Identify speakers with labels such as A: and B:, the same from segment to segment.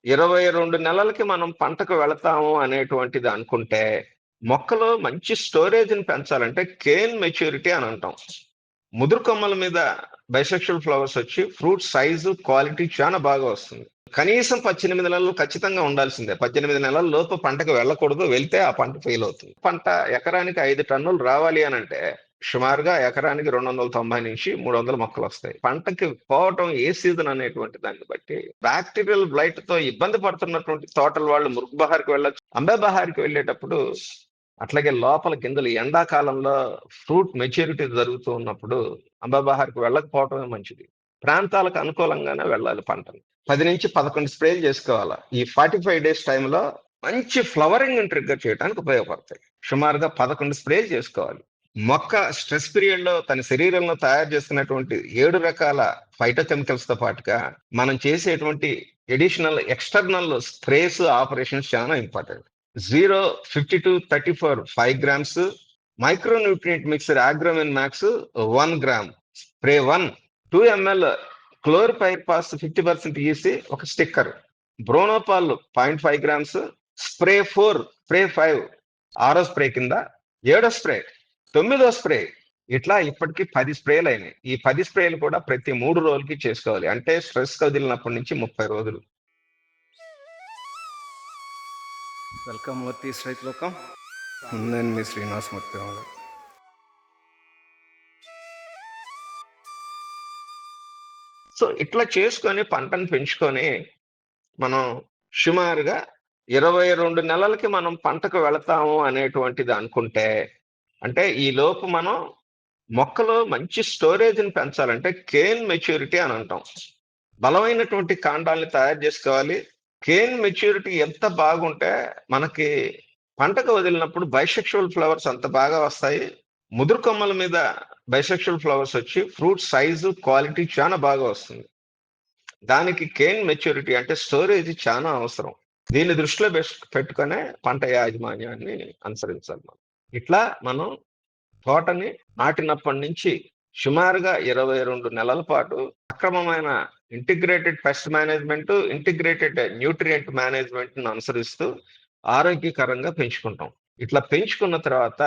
A: 22 నెలలకి మనం పంటకు వెళతాము అనేటువంటిది అనుకుంటే, మొక్కలో మంచి స్టోరేజ్‌ని పెంచాలంటే కేన్ మెచ్యూరిటీ అని అంటాం. ముదురు కొమ్మల మీద బైసెక్షువల్ ఫ్లవర్స్ వచ్చి ఫ్రూట్ సైజు, క్వాలిటీ చానా బాగా వస్తుంది. కనీసం 18 నెలలు ఖచ్చితంగా ఉండాల్సిందే. 18 నెలల లోపు పంటకు వెళ్ళకూడదు. వెళ్తే ఆ పంట ఫెయిల్ అవుతుంది. పంట ఎకరానికి 5 టన్నులు రావాలి అనంటే, సుమారుగా ఎకరానికి 290-300 మొక్కలొస్తాయి. పంటకి పోవటం ఏ సీజన్ అనేటువంటి దాన్ని బట్టి, బాక్టీరియల్ బ్లైట్‌తో ఇబ్బంది పడుతున్నటువంటి తోటల వాళ్ళు మురుగ్బహార్‌కి వెళ్ళొచ్చు. అంబే బహార్‌కి వెళ్ళేటప్పుడు అట్లాగే లోపల గింజలు ఎండాకాలంలో ఫ్రూట్ మెచ్యూరిటీ జరుగుతూ ఉన్నప్పుడు అంబాబహార్‌కి వెళ్ళకపోవటమే మంచిది. ప్రాంతాలకు అనుకూలంగానే వెళ్ళాలి పంటలు. 10-11 స్ప్రేలు చేసుకోవాలా. ఈ 45 డేస్ టైంలో మంచి ఫ్లవరింగ్‌ని ట్రిగ్గర్ చేయడానికి ఉపయోగపడతాయి. సుమారుగా 11 స్ప్రేలు చేసుకోవాలి. మొక్క స్ట్రెస్ పీరియడ్‌లో తన శరీరంలో తయారు చేసుకున్నటువంటి 7 రకాల ఫైటోకెమికల్స్‌తో పాటుగా మనం చేసేటువంటి అడిషనల్ ఎక్స్‌టర్నల్ స్ప్రేస్, ఆపరేషన్స్ చాలా important. 0-52-34 5 grams, micronutrient mixer Agromin max 1 gram, spray 1, 2 ml chlorpyriphos 50% EC ఒక స్టిక్కర్, బ్రోనోపాల్ 0.5 grams, స్ప్రే 4, స్ప్రే 5 ఆరో స్ప్రే కింద, ఏడో స్ప్రే, తొమ్మిదో స్ప్రే, ఇట్లా ఇప్పటికి 10 స్ప్రేలు అయినాయి. ఈ 10 స్ప్రేలు కూడా ప్రతి 3 రోజులకి చేసుకోవాలి. అంటే స్ట్రెస్ కదిలినప్పటి నుంచి 30 రోజులు.
B: వెల్కమ్ మూర్తి రైతు లోకం. నేను మీ శ్రీనివాస్ మూర్తి గారు.
A: సో ఇట్లా చేసుకొని పంటను పెంచుకొని మనం సుమారుగా 22 నెలలకి మనం పంటకు వెళతాము అనేటువంటిది అనుకుంటే, అంటే ఈ లోపు మనం మొక్కలో మంచి స్టోరేజ్‌ని పెంచాలంటే కేన్ మెచ్యూరిటీ అని అంటాం. బలమైనటువంటి కాండాల్ని తయారు చేసుకోవాలి. కేన్ మెచ్యూరిటీ ఎంత బాగుంటే మనకి పంటకు వదిలినప్పుడు బైసెక్షువల్ ఫ్లవర్స్ అంత బాగా వస్తాయి. ముదురు కొమ్మల మీద బైసెక్షువల్ ఫ్లవర్స్ వచ్చి ఫ్రూట్ సైజు, క్వాలిటీ చానా బాగా వస్తుంది. దానికి కేన్ మెచ్యూరిటీ అంటే స్టోరేజ్ చాలా అవసరం. దీన్ని దృష్టిలో పెట్టుకునే పంట యాజమాన్యాన్ని అనుసరించాలి మనం. ఇట్లా మనం తోటని నాటినప్పటి నుంచి సుమారుగా 22 నెలల పాటు అక్రమమైన integrated pest management, integrated nutrient management అనుసరిస్తూ ఆరోగ్యకరంగా పెంచుకుంటాం. ఇట్లా పెంచుకున్న తర్వాత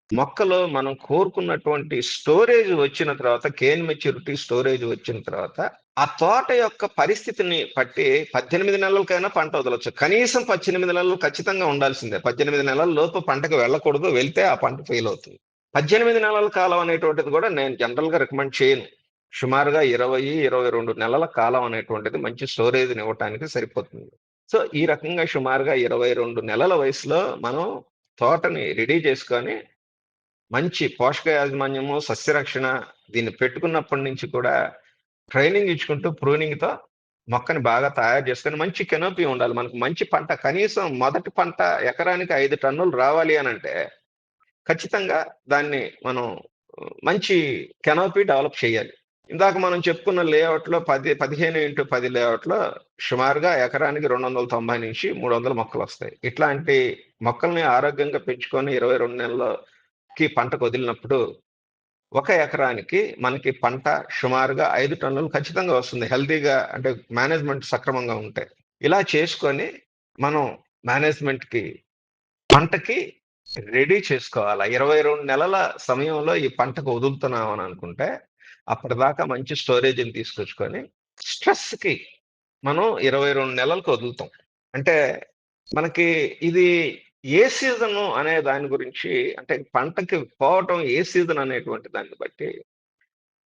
A: మొక్కలో మనం కోరుకున్నటువంటి స్టోరేజ్ వచ్చిన తర్వాత, కేన్ మెచ్యూరిటీ స్టోరేజ్ వచ్చిన తర్వాత ఆ తోట యొక్క పరిస్థితిని బట్టి 18 నెలలకైనా పంట వదలొచ్చు. కనీసం 18 నెలలు ఖచ్చితంగా ఉండాల్సిందే. 18 నెలల లోపు పంటకు వెళ్ళకూడదు. వెళ్తే ఆ పంట ఫెయిల్ అవుతుంది. 18 నెలల కాలం అనేటువంటిది కూడా నేను జనరల్‌గా రికమెండ్ చేయను. సుమారుగా 20, 22 నెలల కాలం అనేటువంటిది మంచి స్టోరేజ్‌ని ఇవ్వటానికి సరిపోతుంది. సో, ఈ రకంగా సుమారుగా 22 నెలల వయసులో మనం తోటని రెడీ చేసుకొని, మంచి పోషక యాజమాన్యము, సస్యరక్షణ దీన్ని పెట్టుకున్నప్పటి నుంచి కూడా ట్రైనింగ్ ఇచ్చుకుంటూ ప్రూనింగ్‌తో మొక్కని బాగా తయారు చేసుకొని మంచి కెనోపీ ఉండాలి. మనకు మంచి పంట కనీసం మొదటి పంట ఎకరానికి 5 టన్నులు రావాలి అనంటే, ఖచ్చితంగా దాన్ని మనం మంచి కెనోపీ డెవలప్ చేయాలి. ఇందాక మనం చెప్పుకున్న లేఅవుట్‌లో 15x10 లేఅవుట్‌లో సుమారుగా ఎకరానికి 290-300 మొక్కలొస్తాయి. ఇట్లాంటి మొక్కల్ని ఆరోగ్యంగా పెంచుకొని 22 నెలలకి పంటకు వదిలినప్పుడు ఒక ఎకరానికి మనకి పంట సుమారుగా 5 టన్నులు ఖచ్చితంగా వస్తుంది. హెల్తీగా అంటే మేనేజ్‌మెంట్ సక్రమంగా ఉంటే. ఇలా చేసుకొని మనం మేనేజ్‌మెంట్‌కి పంటకి రెడీ చేసుకోవాలా. 22 నెలల సమయంలో ఈ పంటకు వదులుతున్నాం అని అనుకుంటే, అప్పటిదాకా మంచి స్టోరేజ్‌ని తీసుకొచ్చుకొని, స్ట్రెస్‌కి మనం 22 నెలలకు వదులుతాం. అంటే మనకి ఇది ఏ సీజను అనే దాని గురించి, అంటే పంటకి పోవటం ఏ సీజన్ అనేటువంటి దాన్ని బట్టి,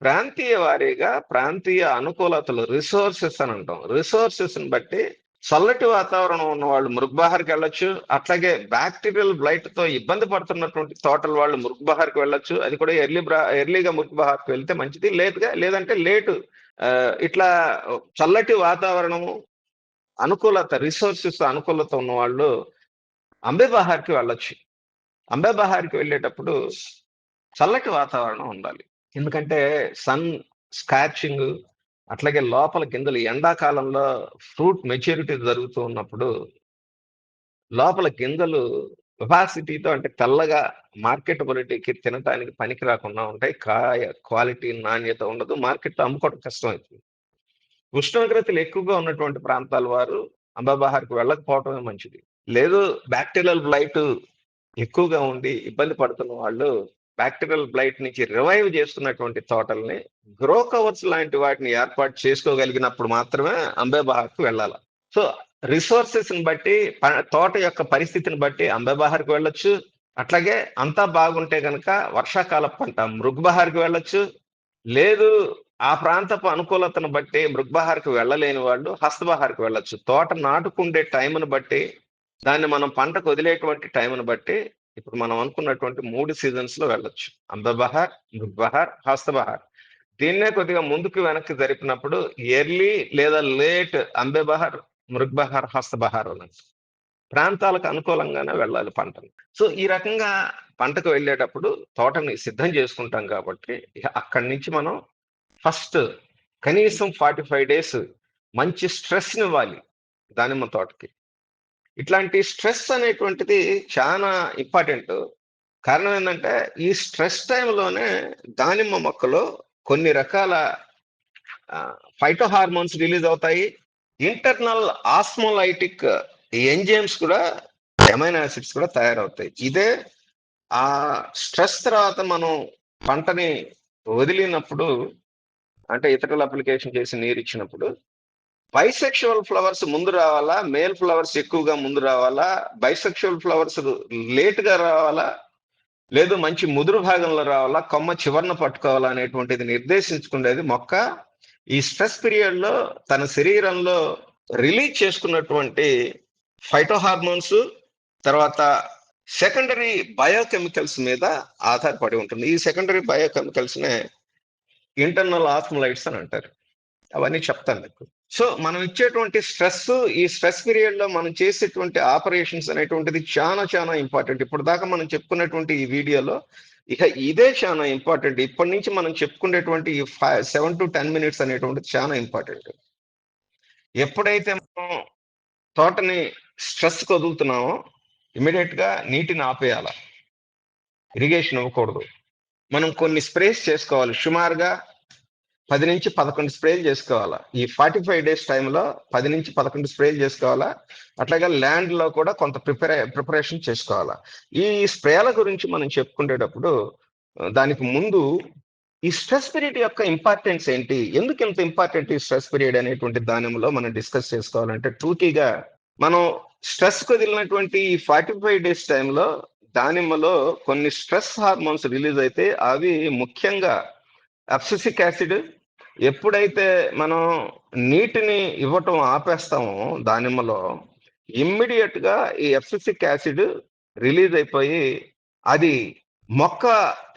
A: ప్రాంతీయ వారీగా ప్రాంతీయ అనుకూలతలు రిసోర్సెస్ అని అంటాం. రిసోర్సెస్‌ని బట్టి చల్లటి వాతావరణం ఉన్నవాళ్ళు మురుగ్బహార్‌కి వెళ్ళొచ్చు. అట్లాగే బాక్టీరియల్ బ్లైట్‌తో ఇబ్బంది పడుతున్నటువంటి తోటల వాళ్ళు మురుగ్బహార్‌కి వెళ్ళొచ్చు. అది కూడా ఎర్లీగా మురుగ్బహార్‌కి వెళ్తే మంచిది. లేదంటే లేటు ఇట్లా చల్లటి వాతావరణము, అనుకూలత రిసోర్సెస్ అనుకూలత ఉన్నవాళ్ళు అంబే బహార్‌కి వెళ్ళొచ్చు. అంబే బహార్‌కి వెళ్ళేటప్పుడు చల్లటి వాతావరణం ఉండాలి. ఎందుకంటే సన్ స్కార్చింగ్, అట్లాగే లోపల గింజలు ఎండాకాలంలో ఫ్రూట్ మెచ్యూరిటీ జరుగుతూ ఉన్నప్పుడు లోపల గింజలు ఒపాసిటీతో అంటే తెల్లగా మార్కెటబిలిటీకి తినటానికి పనికి రాకుండా ఉంటాయి. కాయ క్వాలిటీ, నాణ్యత ఉండదు. మార్కెట్‌లో అమ్ముకోవడం కష్టమవుతుంది. ఉష్ణోగ్రతలు ఎక్కువగా ఉన్నటువంటి ప్రాంతాల వారు అంబాబహార్కి వెళ్ళకపోవటమే మంచిది. లేదు బ్యాక్టీరియల్ బ్లైట్ ఎక్కువగా ఉండి ఇబ్బంది పడుతున్న వాళ్ళు బ్యాక్టీరియల్ బ్లైట్ నుంచి రివైవ్ చేస్తున్నటువంటి తోటల్ని గ్రో కవర్స్ లాంటి వాటిని ఏర్పాటు చేసుకోగలిగినప్పుడు మాత్రమే అంబాబహార్కి వెళ్ళాలి. సో రిసోర్సెస్ ని బట్టి తోట యొక్క పరిస్థితిని బట్టి అంబాబహార్కి వెళ్ళొచ్చు. అట్లాగే అంతా బాగుంటే గనక వర్షాకాల పంట మృగ్బహార్కి వెళ్ళొచ్చు. లేదు ఆ ప్రాంతపు అనుకూలతను బట్టి మృగ్బహార్కి వెళ్ళలేని వాళ్ళు హస్తబహార్కి వెళ్ళొచ్చు. తోట నాటుకుండే టైంను బట్టి, దాన్ని మనం పంటకు వదిలేటువంటి టైంను బట్టి ఇప్పుడు మనం అనుకున్నటువంటి 3 సీజన్స్ లో వెళ్ళొచ్చు. అంబబహార్, మృగ్బహార్, హస్తబహార్. దీన్నే కొద్దిగా ముందుకు వెనక్కి జరిపినప్పుడు ఎర్లీ లేదా లేట్ అంబెబహార్, మృగ్బహార్, హస్తబహార్ అన్నట్టు ప్రాంతాలకు అనుకూలంగానే వెళ్ళాలి పంటను. సో ఈ రకంగా పంటకు వెళ్ళేటప్పుడు తోటని సిద్ధం చేసుకుంటాం కాబట్టి ఇక అక్కడి నుంచి మనం ఫస్ట్ కనీసం 45 డేస్ మంచి స్ట్రెస్ ఇవ్వాలి దానిమ్మ తోటకి. ఇట్లాంటి స్ట్రెస్ అనేటువంటిది చాలా ఇంపార్టెంట్. కారణం ఏంటంటే ఈ స్ట్రెస్ టైంలోనే దానిమ్మ మొక్కలో కొన్ని రకాల ఫైటో హార్మోన్స్ రిలీజ్ అవుతాయి. ఇంటర్నల్ ఆస్మోలైటిక్ ఎంజైమ్స్ కూడా, అమైనో యాసిడ్స్ కూడా తయారవుతాయి. ఇదే ఆ స్ట్రెస్ తర్వాత మనం పంటని వదిలినప్పుడు, అంటే ఇతరులు అప్లికేషన్ చేసి నీరు ఇచ్చినప్పుడు బైసెక్షువల్ ఫ్లవర్స్ ముందు రావాలా, మేల్ ఫ్లవర్స్ ఎక్కువగా ముందు రావాలా, బైసెక్షువల్ ఫ్లవర్స్ లేట్ గా రావాలా, లేదు మంచి ముదురు భాగంలో రావాలా, కొమ్మ చివరన పట్టుకోవాలా అనేటువంటిది నిర్దేశించుకునేది మొక్క ఈ స్ట్రెస్ పీరియడ్ లో తన శరీరంలో రిలీజ్ చేసుకున్నటువంటి ఫైటో హార్మోన్స్, తర్వాత సెకండరీ బయోకెమికల్స్ మీద ఆధారపడి ఉంటుంది. ఈ సెకండరీ బయోకెమికల్స్ నే ఇంటర్నల్ ఆస్మోలైట్స్ అని అంటారు. అవన్నీ చెప్తాను మీకు. సో మనం ఇచ్చేటువంటి స్ట్రెస్, ఈ స్ట్రెస్ పీరియడ్ లో మనం చేసేటువంటి ఆపరేషన్స్ అనేటువంటిది చాలా చాలా ఇంపార్టెంట్. ఇప్పుడు దాకా మనం చెప్పుకున్నటువంటి ఈ వీడియోలో ఇక ఇదే చాలా ఇంపార్టెంట్. ఇప్పటి నుంచి మనం చెప్పుకునేటువంటి ఈ 7 to 10 minutes అనేటువంటిది చాలా ఇంపార్టెంట్. ఎప్పుడైతే మనం తోటని స్ట్రెస్ వదులుతున్నామో ఇమీడియట్ గా నీటిని ఆపేయాల, ఇరిగేషన్ ఇవ్వకూడదు. మనం కొన్ని స్ప్రేస్ చేసుకోవాలి. సుమారుగా 10 నుంచి 11 స్ప్రేలు చేసుకోవాలా. ఈ 45 days టైంలో 10 నుంచి 11 స్ప్రేలు చేసుకోవాలా. అట్లాగే ల్యాండ్ లో కూడా కొంత ప్రిపరేషన్ చేసుకోవాలా. ఈ స్ప్రేల గురించి మనం చెప్పుకునేటప్పుడు దానికి ముందు ఈ స్ట్రెస్ పీరియడ్ యొక్క ఇంపార్టెన్స్ ఏంటి, ఎందుకు ఇంత ఇంపార్టెంట్ ఈ స్ట్రెస్ పీరియడ్ అనేటువంటి దానిలో మనం డిస్కస్ చేసుకోవాలంటే, టూకీగా మనం స్ట్రెస్ కు వదిలినటువంటి ఈ 45 days టైంలో దానిమ్మలో కొన్ని స్ట్రెస్ హార్మోన్స్ రిలీజ్ అయితే అవి ముఖ్యంగా అబ్సిసిక్ యాసిడ్. ఎప్పుడైతే మనం నీటిని ఇవ్వటం ఆపేస్తామో దానిమ్మలో ఇమ్మీడియట్ గా ఈ అబ్సిసిక్ యాసిడ్ రిలీజ్ అయిపోయి అది మొక్క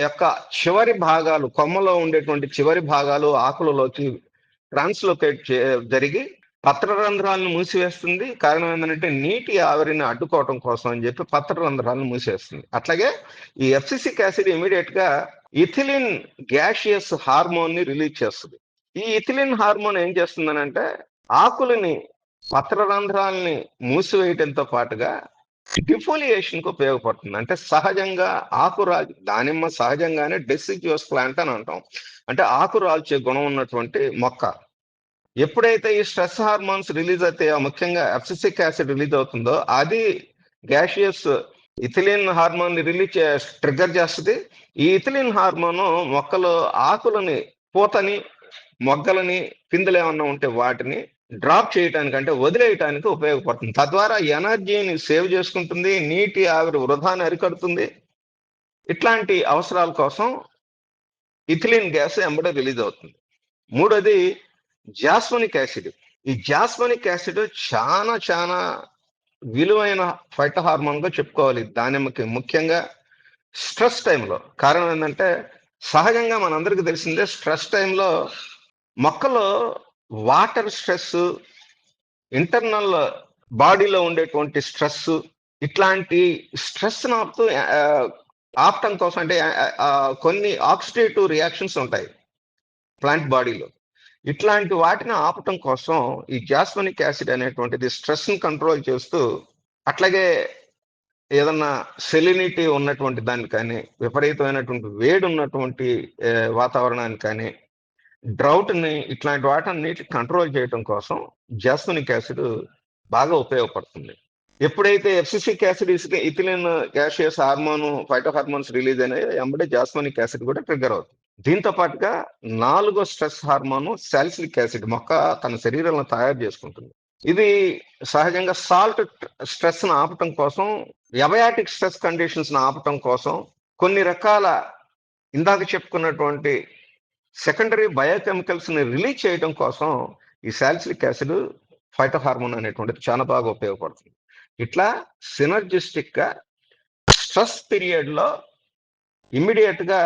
A: యొక్క చివరి భాగాలు, కొమ్మలో ఉండేటువంటి చివరి భాగాలు ఆకులలోకి ట్రాన్స్లోకేట్ జరిగి పత్రరంధ్రాలను మూసివేస్తుంది. కారణం ఏంటంటే నీటి ఆవిరిని అడ్డుకోవటం కోసం అని చెప్పి పత్రరంధ్రాలను మూసివేస్తుంది. అట్లాగే ఈ ఎఫ్సిసిక్ యాసిడ్ ఇమీడియట్ గా ఇథిలిన్ గ్యాషియస్ హార్మోన్ ని రిలీజ్ చేస్తుంది. ఈ ఇథిలిన్ హార్మోన్ ఏం చేస్తుందనంటే ఆకులని, పత్రరంధ్రాలని మూసివేయడంతో పాటుగా డిఫోలియేషన్ కు ఉపయోగపడుతుంది. అంటే సహజంగా ఆకురాజు, దానిమ్మ సహజంగానే డెసిడ్యూస్ ప్లాంట్ అని అంటాం, అంటే ఆకురాల్చే గుణం ఉన్నటువంటి మొక్క. ఎప్పుడైతే ఈ స్ట్రెస్ హార్మోన్స్ రిలీజ్ అవుతాయో, ముఖ్యంగా అబ్సిసిక్ యాసిడ్ రిలీజ్ అవుతుందో అది గ్యాషియస్ ఇథిలిన్ హార్మోన్ ని ట్రిగ్గర్ చేస్తుంది. ఈ ఇథిలిన్ హార్మోన్ మొక్కలో ఆకులని, పూతని, మొగ్గలని, పిందులు ఏమన్నా ఉంటే వాటిని డ్రాప్ చేయటానికి, అంటే వదిలేయటానికి ఉపయోగపడుతుంది. తద్వారా ఎనర్జీని సేవ్ చేసుకుంటుంది, నీటి ఆవిరి వృధాన్ని అరికడుతుంది. ఇట్లాంటి అవసరాల కోసం ఇథిలిన్ గ్యాస్ ఎంబడే రిలీజ్ అవుతుంది. మూడోది జాస్మనిక్ యాసిడ్. ఈ జాస్మనిక్ యాసిడ్ చాలా చాలా విలువైన ఫైటో హార్మోన్ గా చెప్పుకోవాలి దానిమ్మకి, ముఖ్యంగా స్ట్రెస్ టైంలో. కారణం ఏంటంటే సహజంగా మనందరికీ తెలిసిందే స్ట్రెస్ టైంలో మొక్కలో వాటర్ స్ట్రెస్, ఇంటర్నల్ బాడీలో ఉండేటువంటి స్ట్రెస్, ఇట్లాంటి స్ట్రెస్ ఆపటం కోసం, అంటే కొన్ని ఆక్సిడేటివ్ రియాక్షన్స్ ఉంటాయి ప్లాంట్ బాడీలో. ఇట్లాంటి వాటిని ఆపటం కోసం ఈ జాస్మనిక్ యాసిడ్ అనేటువంటిది స్ట్రెస్ ని కంట్రోల్ చేస్తూ, అట్లాగే ఏదన్నా సెలినిటీ ఉన్నటువంటి దాన్ని కానీ, విపరీతమైనటువంటి వేడి ఉన్నటువంటి వాతావరణాన్ని కానీ, డ్రౌట్ ని, ఇట్లాంటి వాటన్నిటి కంట్రోల్ చేయడం కోసం జాస్మనిక్ యాసిడ్ బాగా ఉపయోగపడుతుంది. ఎప్పుడైతే abscisic acid, ethylene gaseous hormone, phyto hormones release అయినాయో వెంబడే జాస్మోనిక్ యాసిడ్ కూడా ట్రిగ్గర్ అవుతుంది. దీంతో పాటుగా 4గో స్ట్రెస్ హార్మోన్ సాలిసిలిక్ యాసిడ్ మొక్క తన శరీరంలో తయారు చేసుకుంటుంది. ఇది సహజంగా సాల్ట్ స్ట్రెస్ ను ఆపటం కోసం, ఎబయాటిక్ స్ట్రెస్ కండిషన్స్ ను ఆపటం కోసం, కొన్ని రకాల ఇందాక చెప్పుకున్నటువంటి సెకండరీ బయోకెమికల్స్ ని రిలీజ్ చేయడం కోసం ఈ సాలిసిలిక్ యాసిడ్, ఫైటో హార్మోన్ అనేటువంటిది చాలా బాగా ఉపయోగపడుతుంది. ఇట్లా సినర్జిస్టిక్ గా స్ట్రెస్ పీరియడ్ లో ఇమ్మీడియట్ గా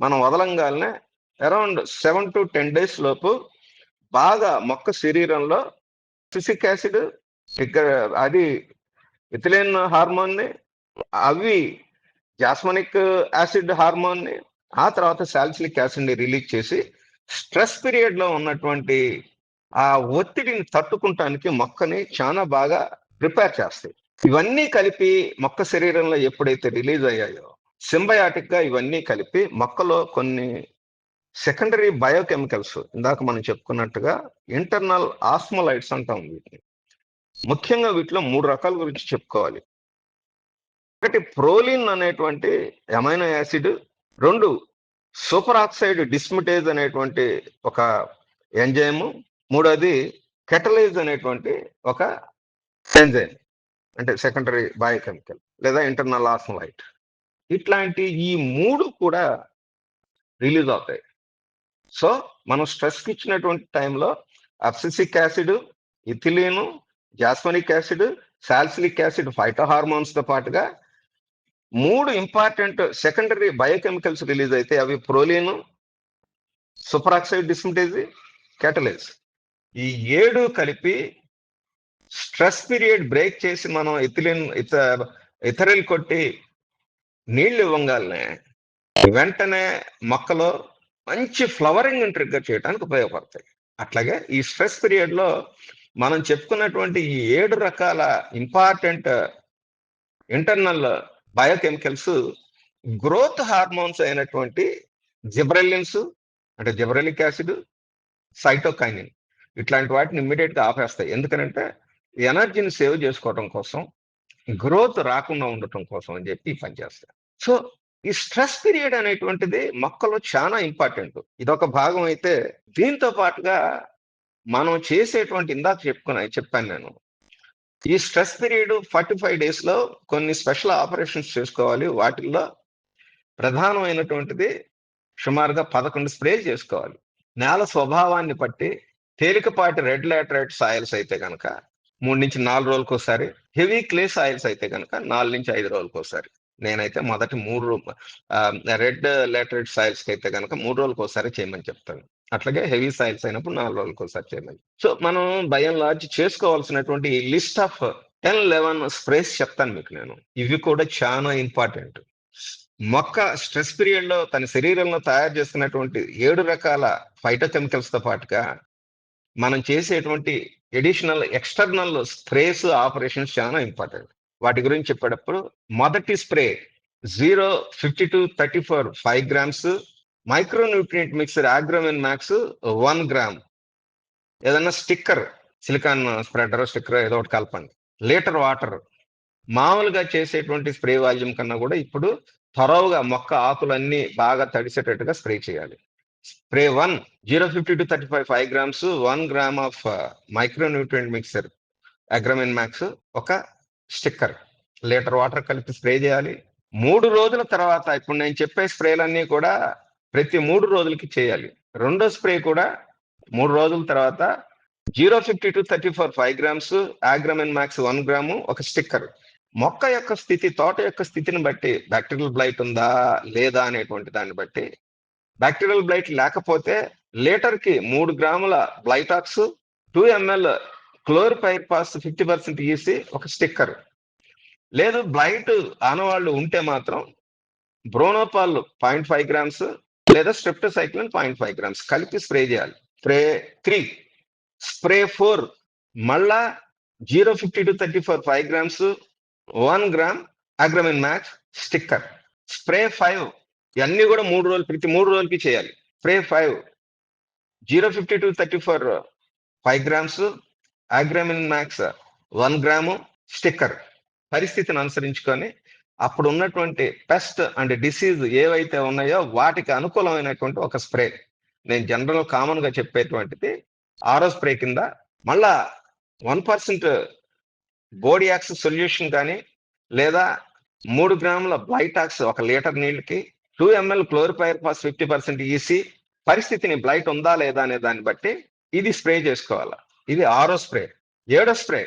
A: మనం వదలంగానే అరౌండ్ 7 to 10 days లోపు బాగా మొక్క శరీరంలో ఫిసిక్ యాసిడ్, అది ఇథిలిన్ హార్మోన్ ని, అవి జాస్మనిక్ యాసిడ్ హార్మోన్ ని, ఆ తర్వాత సాలిసిలిక్ యాసిడ్ ని రిలీజ్ చేసి స్ట్రెస్ పీరియడ్ లో ఉన్నటువంటి ఆ ఒత్తిడిని తట్టుకుంటానికి మొక్కని చాలా బాగా ప్రిపేర్ చేస్తాయి. ఇవన్నీ కలిపి మొక్క శరీరంలో ఎప్పుడైతే రిలీజ్ అయ్యాయో, సింబయాటిక్ గా ఇవన్నీ కలిపి మొక్కలో కొన్ని సెకండరీ బయోకెమికల్స్, ఇందాక మనం చెప్పుకున్నట్టుగా ఇంటర్నల్ ఆస్మోలైట్స్ అంటాం వీటిని. ముఖ్యంగా వీటిలో 3 రకాల గురించి చెప్పుకోవాలి. ఒకటి ప్రోలిన్ అనేటువంటి అమైనో యాసిడ్, 2 సూపర్ ఆక్సైడ్ డిస్మిటేజ్ అనేటువంటి ఒక ఎంజైమ్, 3వది కెటలేజ్ అనేటువంటి ఒక ఎంజైమ్, అంటే సెకండరీ బయోకెమికల్ లేదా ఇంటర్నల్ ఆస్మోలైట్. ఇట్లాంటి ఈ 3 కూడా రిలీజ్ అవుతాయి. సో మనం స్ట్రెస్ కి ఇచ్చినటువంటి టైంలో abscisic acid, ethylene, jasmonic acid, salicylic acid, phyto hormones తో పాటుగా 3 ఇంపార్టెంట్ సెకండరీ బయోకెమికల్స్ రిలీజ్ అయితే అవి proline, super oxide dismutase, catalase. ఈ 7 కలిపి స్ట్రెస్ పీరియడ్ బ్రేక్ చేసి మనం ఇథరిల్ కొట్టి నీళ్లు ఇవ్వంగానే వెంటనే మొక్కలో మంచి ఫ్లవరింగ్ ట్రిగ్గర్ చేయడానికి ఉపయోగపడతాయి. అట్లాగే ఈ స్ట్రెస్ పీరియడ్ లో మనం చెప్పుకున్నటువంటి ఈ 7 రకాల important internal biochemicals growth hormones అయినటువంటి జిబ్రెలిన్స్, అంటే జిబ్రెలిక్ యాసిడ్, సైటోకైనిన్, ఇట్లాంటి వాటిని ఇమ్మీడియట్ గా ఆపేస్తాయి. ఎందుకంటే ఎనర్జీని సేవ్ చేసుకోవడం కోసం, గ్రోత్ రాకుండా ఉండటం కోసం అని చెప్పి పనిచేస్తాయి. సో ఈ స్ట్రెస్ పీరియడ్ అనేటువంటిది మొక్కలో చాలా ఇంపార్టెంట్. ఇదొక భాగం అయితే, దీంతో పాటుగా మనం చేసేటువంటి ఇందాక చెప్పాను నేను, ఈ స్ట్రెస్ పీరియడ్ 45 days లో కొన్ని స్పెషల్ ఆపరేషన్స్ చేసుకోవాలి. వాటిల్లో ప్రధానమైనటువంటిది సుమారుగా 11 స్ప్రే చేసుకోవాలి. నేల స్వభావాన్ని బట్టి తేలికపాటి రెడ్ లాటరైట్ సాయిల్స్ అయితే కనుక 3 నుంచి 4 రోజులకు ఒకసారి, హెవీ క్లే సాయిల్స్ అయితే కనుక 4 నుంచి 5 రోజులకు ఒకసారి. నేనైతే మొదటి 3 రెడ్ లాటరైట్ సాయిల్స్ కి అయితే కనుక 3 రోజులకు ఒకసారి చేయమని చెప్తాను. అట్లాగే హెవీ సాయిల్స్ అయినప్పుడు 4 రోజులకు ఒకసారి చేయమని. సో మనం బై అండ్ లార్జ్ చేసుకోవాల్సినటువంటి లిస్ట్ ఆఫ్ 10-11 స్ప్రేస్ చెప్తాను మీకు నేను. ఇవి కూడా చాలా ఇంపార్టెంట్. మొక్క స్ట్రెస్ పీరియడ్ లో తన శరీరంలో తయారు చేసుకున్నటువంటి 7 రకాల ఫైటోకెమికల్స్ తో పాటుగా మనం చేసేటువంటి ఎడిషనల్ ఎక్స్టర్నల్ స్ప్రేస్, ఆపరేషన్స్ చాలా ఇంపార్టెంట్. వాటి గురించి చెప్పేటప్పుడు మొదటి spray 0-52-34 5 grams, micronutrient mixer Agromin max 1 gram, ఏదన్నా స్టిక్కర్, సిలికాన్ స్ప్రెడర్ స్టిక్కర్ ఏదో ఒకటి కలపండి. Litre water. మామూలుగా చేసేటువంటి స్ప్రే వాల్యూమ్ కన్నా కూడా ఇప్పుడు త్వరగా మొక్క ఆకులన్నీ బాగా తడిసేటట్టుగా స్ప్రే చేయాలి. Spray 1 0-50-35 5 grams, 1 gram of micronutrient mixer Agromin max, ఒక స్టిక్కర్, లీటర్ వాటర్ కలిపి స్ప్రే చేయాలి. 3 రోజుల తర్వాత, ఇప్పుడు నేను చెప్పే స్ప్రేలన్నీ కూడా ప్రతి 3 రోజులకి చేయాలి. రెండో స్ప్రే కూడా 3 రోజుల తర్వాత 0-50-34 5 grams, ఆగ్రమిన్ మ్యాక్స్ 1 gram, ఒక స్టిక్కర్. మొక్క యొక్క స్థితి, తోట యొక్క స్థితిని బట్టి బ్యాక్టీరియల్ బ్లైట్ ఉందా లేదా అనేటువంటి దాన్ని బట్టి, బ్యాక్టీరియల్ బ్లైట్ లేకపోతే లీటర్ కి 3 grams Blitox, 2 ml chlorpyriphos 50% EC, ఒక స్టిక్కర్. లేదు బ్లైట్ ఆనవాళ్ళు ఉంటే మాత్రం బ్రోనోపాల్ 0.5 grams లేదా స్ట్రెప్టోసైక్లిన్ 0.5 grams కలిపి స్ప్రే చేయాలి. స్ప్రే 3. స్ప్రే 4 మళ్ళా 0-50-34 5 grams, 1 gram Agromin max, sticker. Spray 5 ఇవన్నీ కూడా 3 రోజులు, ప్రతి 3 రోజులకి చేయాలి. Spray 5 0-50-34 5 grams, Agromin max 1 gram sticker పరిస్థితిని అనుసరించుకొని అప్పుడు ఉన్నటువంటి పెస్ట్ అండ్ డిసీజ్ ఏవైతే ఉన్నాయో వాటికి అనుకూలమైనటువంటి ఒక స్ప్రే. నేను జనరల్ కామన్ గా చెప్పేటువంటిది ఆరో స్ప్రే కింద మళ్ళా 1% బోడియాక్స్ సొల్యూషన్ కానీ లేదా 3 గ్రాముల బ్లైటాక్స్ 1 లీటర్ నీళ్ళకి 2 ml క్లోరిపైర్ఫాస్ 50% ఈసీ పరిస్థితిని బ్లైట్ ఉందా లేదా అనే దాన్ని బట్టి ఇది స్ప్రే చేసుకోవాలి. ఇది ఆరో స్ప్రే. ఏడో స్ప్రే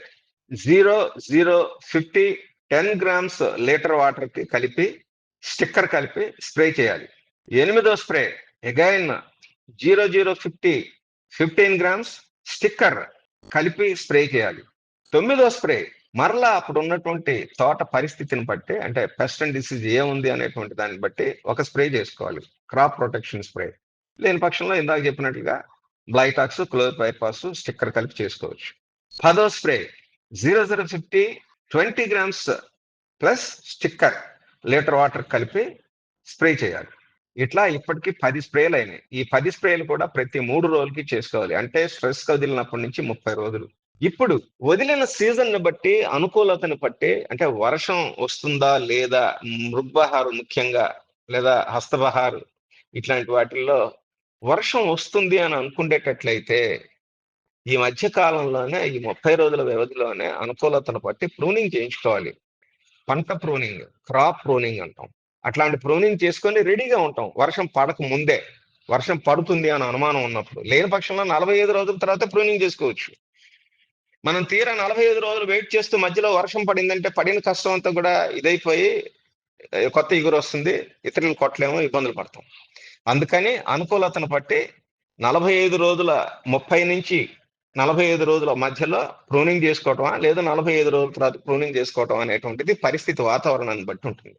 A: 0,050 10 గ్రామ్స్ లీటర్ వాటర్ కి కలిపి స్టిక్కర్ కలిపి స్ప్రే చేయాలి. ఎనిమిదో స్ప్రే అగైన్ 0,050 15 గ్రామ్స్ స్టిక్కర్ కలిపి స్ప్రే చేయాలి. తొమ్మిదో స్ప్రే మరలా అప్పుడు ఉన్నటువంటి తోట పరిస్థితిని బట్టి అంటే పెస్ట్ అండ్ డిసీజ్ ఏముంది అనేటువంటి దాన్ని బట్టి ఒక స్ప్రే చేసుకోవాలి. Crop protection spray. లేని పక్షంలో ఇందాక చెప్పినట్లుగా బ్లైటాక్స్ క్లోరిపైర్ఫాస్ స్టిక్కర్ కలిపి చేసుకోవచ్చు. 10వ spray 0,050 20 grams plus sticker litre water కలిపి స్ప్రే చేయాలి. ఇట్లా ఇప్పటికి 10 స్ప్రేలు అయినాయి. ఈ 10 స్ప్రేలు కూడా ప్రతి 3 రోజులకి చేసుకోవాలి. అంటే స్ట్రెస్ వదిలినప్పటి నుంచి 30 రోజులు. ఇప్పుడు వదిలిన సీజన్ ని బట్టి అనుకూలతను బట్టి అంటే వర్షం వస్తుందా లేదా, మృగ్బహారు ముఖ్యంగా లేదా హస్తబహారు ఇట్లాంటి వాటిల్లో వర్షం వస్తుంది అని అనుకునేటట్లయితే ఈ మధ్య కాలంలోనే ఈ 30 రోజుల వ్యవధిలోనే అనుకూలతను బట్టి ప్రూనింగ్ చేయించుకోవాలి. పంట ప్రూనింగ్, క్రాప్ ప్రూనింగ్ అంటాం. అట్లాంటి ప్రూనింగ్ చేసుకొని రెడీగా ఉంటాం వర్షం పడక ముందే. వర్షం పడుతుంది అని అనుమానం ఉన్నప్పుడు. లేని పక్షంలో 45 రోజుల తర్వాత ప్రూనింగ్ చేసుకోవచ్చు. మనం తీరా 45 రోజులు వెయిట్ చేస్తూ మధ్యలో వర్షం పడిందంటే పడిన కష్టం అంతా కూడా ఇదైపోయి కొత్త ఇగురు వస్తుంది, ఇతరులను కొట్టలేమో, ఇబ్బందులు పడతాం. అందుకని అనుకూలతను బట్టి 45 రోజుల 30 నుంచి 45 రోజుల మధ్యలో ప్రూనింగ్ చేసుకోవటమా లేదా 45 రోజుల తర్వాత ప్రూనింగ్ చేసుకోవటం అనేటువంటిది పరిస్థితి వాతావరణాన్ని బట్టి ఉంటుంది.